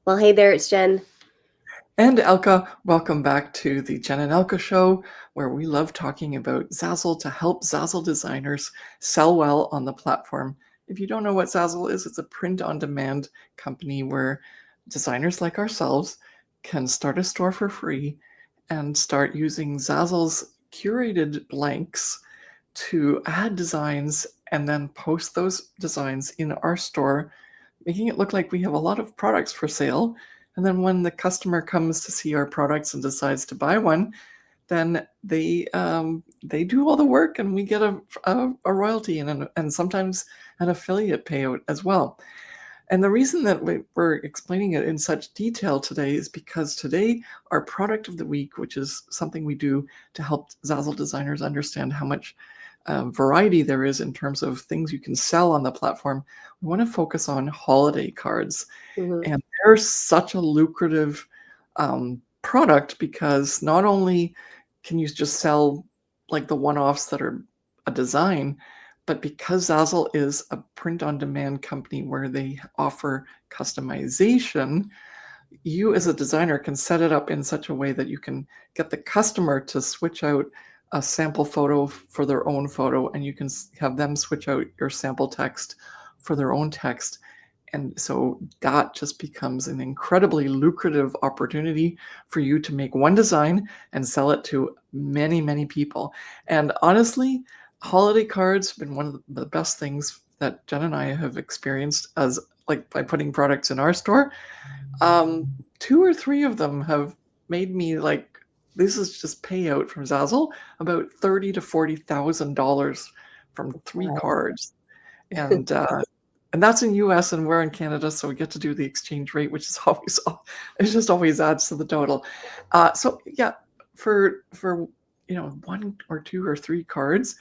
Well, hey there, it's Jen. And Elke, welcome back to the Jen and Elke Show, where we love talking about Zazzle to help Zazzle designers sell well on the platform. If you don't know what Zazzle is, it's a print-on-demand company where designers like ourselves can start a store for free and start using Zazzle's curated blanks to add designs and then post those designs in our store, making it look like we have a lot of products for sale. And then when the customer comes to see our products and decides to buy one, then they do all the work, and we get a royalty and sometimes an affiliate payout as well. And the reason that we're explaining it in such detail today is because today our product of the week, which is something we do to help Zazzle designers understand how much variety there is in terms of things you can sell on the platform, we want to focus on holiday cards. hmm And they're such a lucrative product because not only can you just sell like the one-offs that are a design, but because Zazzle is a print-on-demand company where they offer customization, you as a designer can set it up in such a way that you can get the customer to switch out a sample photo for their own photo, and you can have them switch out your sample text for their own text. And so that just becomes an incredibly lucrative opportunity for you to make one design and sell it to many, many people. And honestly, holiday cards have been one of the best things that Jen and I have experienced as like by putting products in our store. Two or three of them have made me like, this is just payout from Zazzle, about $30,000 to $40,000 from three Wow. cards. And and that's in US and we're in Canada, so we get to do the exchange rate, which is always it just always adds to the total. So yeah, for one or two or three cards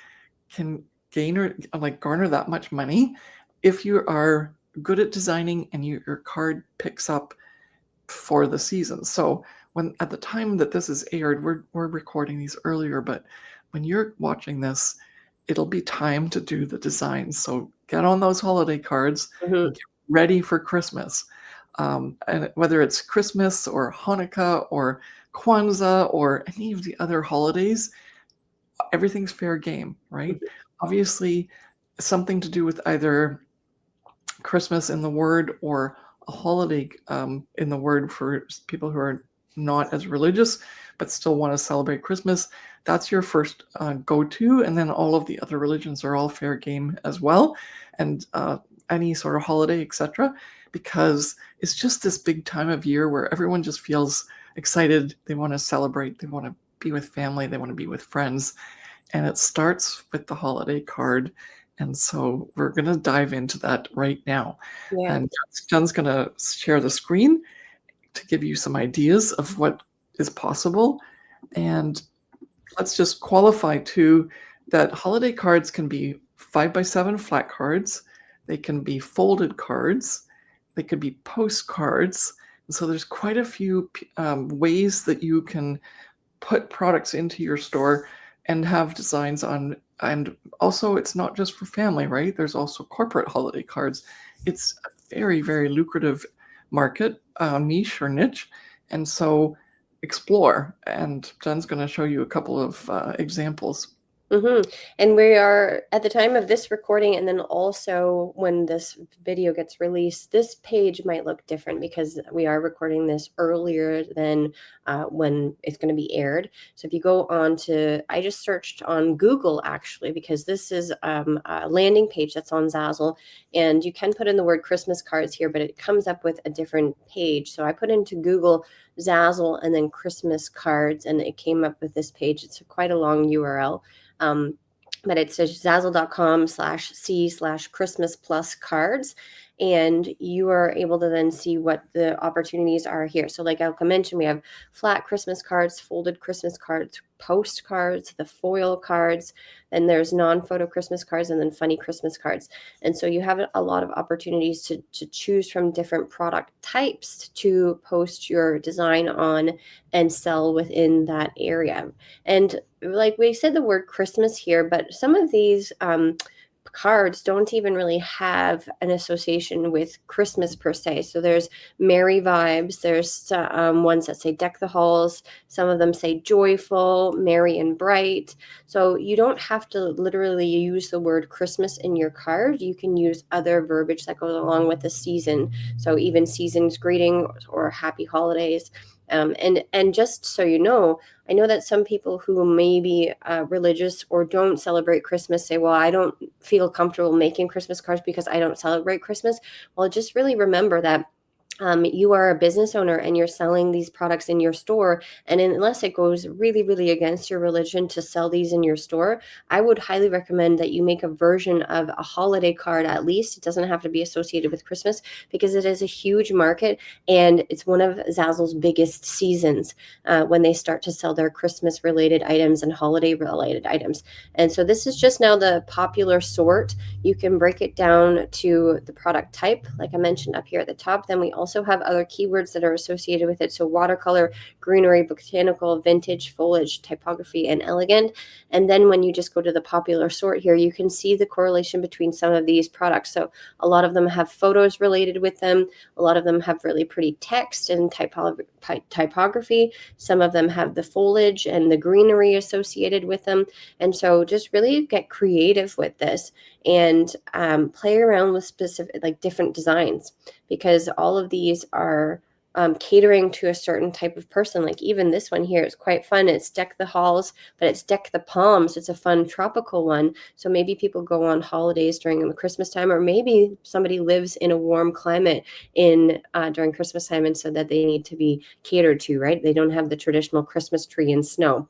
can garner that much money if you are good at designing and your card picks up for the season. So when at the time that this is aired, we're recording these earlier, but when you're watching this, it'll be time to do the designs. So get on those holiday cards hmm and get ready for Christmas. And whether it's Christmas or Hanukkah or Kwanzaa or any of the other holidays, everything's fair game, right? Obviously, something to do with either Christmas in the word or a holiday in the word for people who are not as religious but still want to celebrate Christmas. That's your first go-to, and then all of the other religions are all fair game as well, and any sort of holiday, etc. Because it's just this big time of year where everyone just feels excited. They want to celebrate. They want to be with family. They want to be with friends, and it starts with the holiday card. And so we're going to dive into that right now. Yeah. And Jen's going to share the screen to give you some ideas of what is possible. And let's just qualify too that holiday cards can be 5x7 flat cards. They can be folded cards. They could be postcards. And so there's quite a few ways that you can put products into your store and have designs on. And also, it's not just for family, right? There's also corporate holiday cards. It's a very, very lucrative market, niche or niche. And so explore. And Jen's going to show you a couple of examples. And we are at the time of this recording, and then also when this video gets released, this page might look different because we are recording this earlier than when it's going to be aired. So if you go on to, I just searched on Google actually, because this is a landing page that's on Zazzle, and you can put in the word Christmas cards here, but it comes up with a different page. So I put into Google Zazzle and then Christmas cards, and it came up with this page. It's quite a long URL. But it says zazzle.com/c/Christmas plus cards. And you are able to then see what the opportunities are here. So like Elke mentioned, we have flat Christmas cards, folded Christmas cards, postcards, the foil cards, and there's non-photo Christmas cards, and then funny Christmas cards. And so you have a lot of opportunities to choose from different product types to post your design on and sell within that area. And like we said the word Christmas here, but some of these cards don't even really have an association with Christmas per se. So there's merry vibes. There's ones that say deck the halls. Some of them say joyful, merry, and bright. So you don't have to literally use the word Christmas in your card. You can use other verbiage that goes along with the season. So even season's greeting or happy holidays. And just so you know, I know that some people who may be religious or don't celebrate Christmas say, well, I don't feel comfortable making Christmas cards because I don't celebrate Christmas. Well, just really remember that you are a business owner and you're selling these products in your store. And unless it goes really, really against your religion to sell these in your store, I would highly recommend that you make a version of a holiday card at least. It doesn't have to be associated with Christmas because it is a huge market and it's one of Zazzle's biggest seasons when they start to sell their Christmas related items and holiday related items. And so this is just now the popular sort. You can break it down to the product type, like I mentioned up here at the top. Then we also have other keywords that are associated with it. So watercolor, greenery, botanical, vintage, foliage, typography, and elegant. And then when you just go to the popular sort here, you can see the correlation between some of these products. So a lot of them have photos related with them. A lot of them have really pretty text and typography. Some of them have the foliage and the greenery associated with them. And so just really get creative with this and play around with specific, like different designs, because all of these are catering to a certain type of person. Like even this one here is quite fun. It's deck the halls, but it's deck the palms. It's a fun tropical one. So maybe people go on holidays during the Christmas time, or maybe somebody lives in a warm climate in during Christmas time, and so that they need to be catered to, right? They don't have the traditional Christmas tree and snow.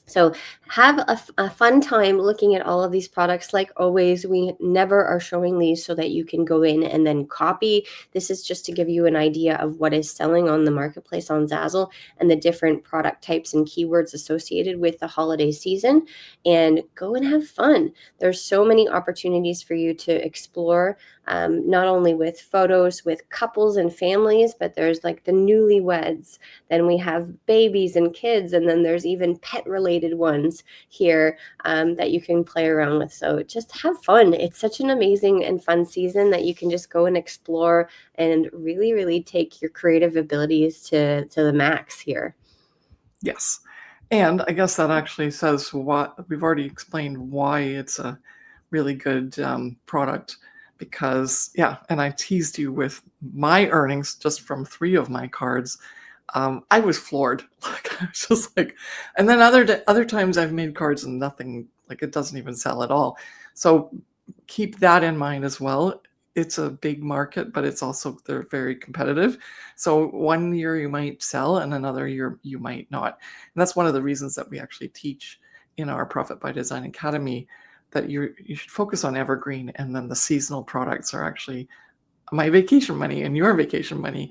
So have a fun time looking at all of these products. Like always, we never are showing these so that you can go in and then copy. This is just to give you an idea of what is selling on the marketplace on Zazzle and the different product types and keywords associated with the holiday season. And go and have fun. There's so many opportunities for you to explore, not only with photos with couples and families, but there's like the newlyweds. Then we have babies and kids, and then there's even pet related ones here that you can play around with. So just have fun. It's such an amazing and fun season that you can just go and explore and really, really take your creative abilities to the max here. Yes. And I guess that actually says what we've already explained why it's a really good product. Because, yeah, and I teased you with my earnings just from 3 of my cards. I was floored. Like I was just like, and then other times I've made cards and nothing, like it doesn't even sell at all. So keep that in mind as well. It's a big market, but it's also they're very competitive. So one year you might sell, and another year you might not. And that's one of the reasons that we actually teach in our Profit by Design Academy that you should focus on evergreen, and then the seasonal products are actually my vacation money and your vacation money.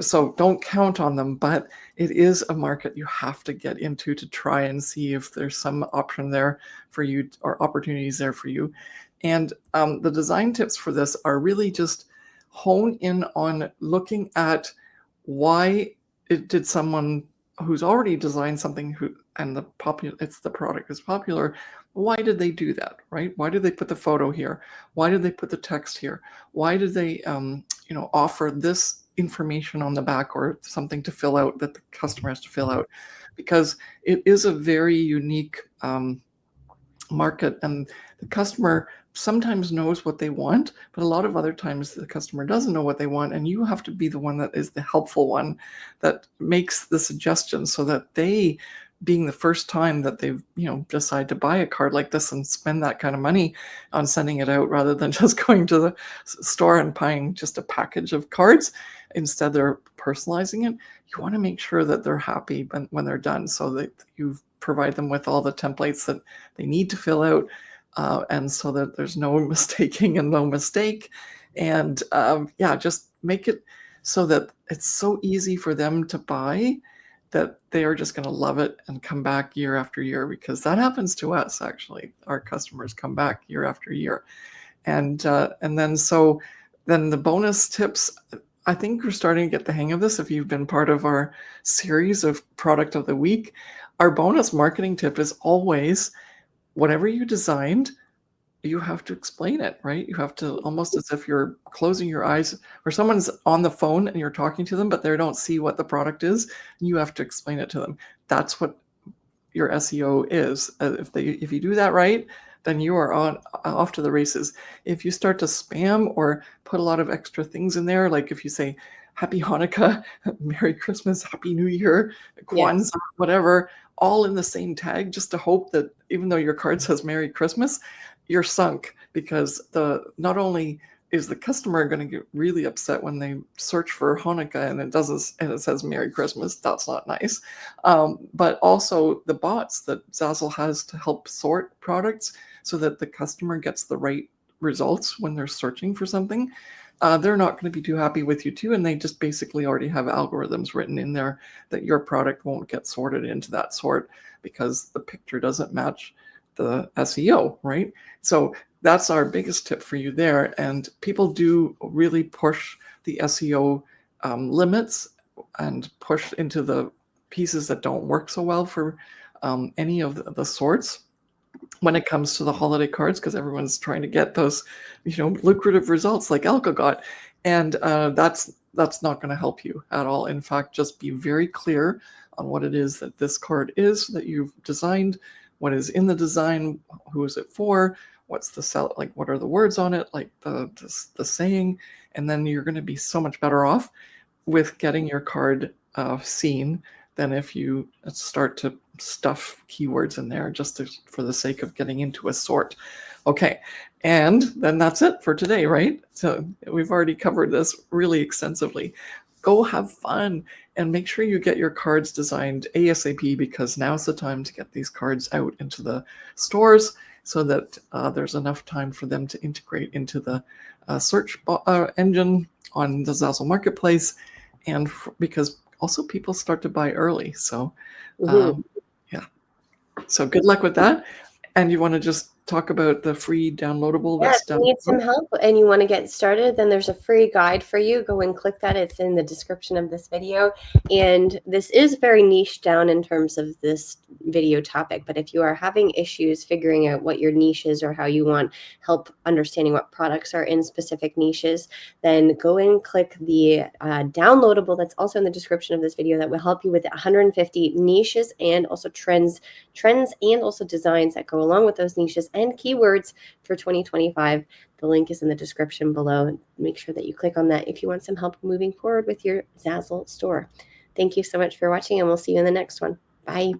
So don't count on them, but it is a market you have to get into to try and see if there's some option there for you or opportunities there for you. And the design tips for this are really just hone in on looking at why did someone who's already designed something and the product is popular, why did they do that, right? Why did they put the photo here? Why did they put the text here? Why did they offer this information on the back or something to fill out that the customer has to fill out? Because it is a very unique market, and the customer sometimes knows what they want, but a lot of other times the customer doesn't know what they want, and you have to be the one that is the helpful one that makes the suggestion, so that they, being the first time that they've decide to buy a card like this and spend that kind of money on sending it out, rather than just going to the store and buying just a package of cards, instead they're personalizing it. You want to make sure that they're happy when they're done, so that you provide them with all the templates that they need to fill out, and so that there's no mistaking and no mistake. And just make it so that it's so easy for them to buy that they are just going to love it and come back year after year, because that happens to us. Actually, our customers come back year after year. And then the bonus tips, I think we're starting to get the hang of this. If you've been part of our series of Product of the Week, our bonus marketing tip is always, whatever you designed, you have to explain it, right? You have to, almost as if you're closing your eyes, or someone's on the phone and you're talking to them, but they don't see what the product is. You have to explain it to them. That's what your SEO is. If you do that right, then you are off to the races. If you start to spam or put a lot of extra things in there, like if you say Happy Hanukkah, Merry Christmas, Happy New Year, Yes. Kwanzaa, whatever, all in the same tag, just to hope that even though your card says Merry Christmas, you're sunk, because not only is the customer going to get really upset when they search for Hanukkah and it says Merry Christmas. That's not nice. But also the bots that Zazzle has to help sort products so that the customer gets the right results when they're searching for something. They're not going to be too happy with you too, and they just basically already have algorithms written in there that your product won't get sorted into that sort because the picture doesn't match the SEO, right? So that's our biggest tip for you there. And people do really push the SEO limits and push into the pieces that don't work so well for any of the sorts when it comes to the holiday cards, because everyone's trying to get those, lucrative results like Elke got. And that's not going to help you at all. In fact, just be very clear on what it is that this card is that you've designed, what is in the design, who is it for, what's the like, what are the words on it, like the saying, and then you're going to be so much better off with getting your card seen than if you start to stuff keywords in there just for the sake of getting into a sort. Okay, and then that's it for today, right? So we've already covered this really extensively. Go have fun and make sure you get your cards designed ASAP, because now's the time to get these cards out into the stores so that there's enough time for them to integrate into the search engine on the Zazzle Marketplace, and because also people start to buy early. So yeah, so good luck with that. And you want to just talk about the free downloadable Yeah, if that's you down need some below? help and you want to get started, then there's a free guide for you. Go and click that. It's in the description of this video. And this is very niche down in terms of this video topic. But if you are having issues figuring out what your niche is or how you want help understanding what products are in specific niches, then go and click the downloadable that's also in the description of this video that will help you with 150 niches and also trends and also designs that go along with those niches and keywords for 2025. The link is in the description below. Make sure that you click on that if you want some help moving forward with your Zazzle store. Thank you so much for watching, and we'll see you in the next one. Bye.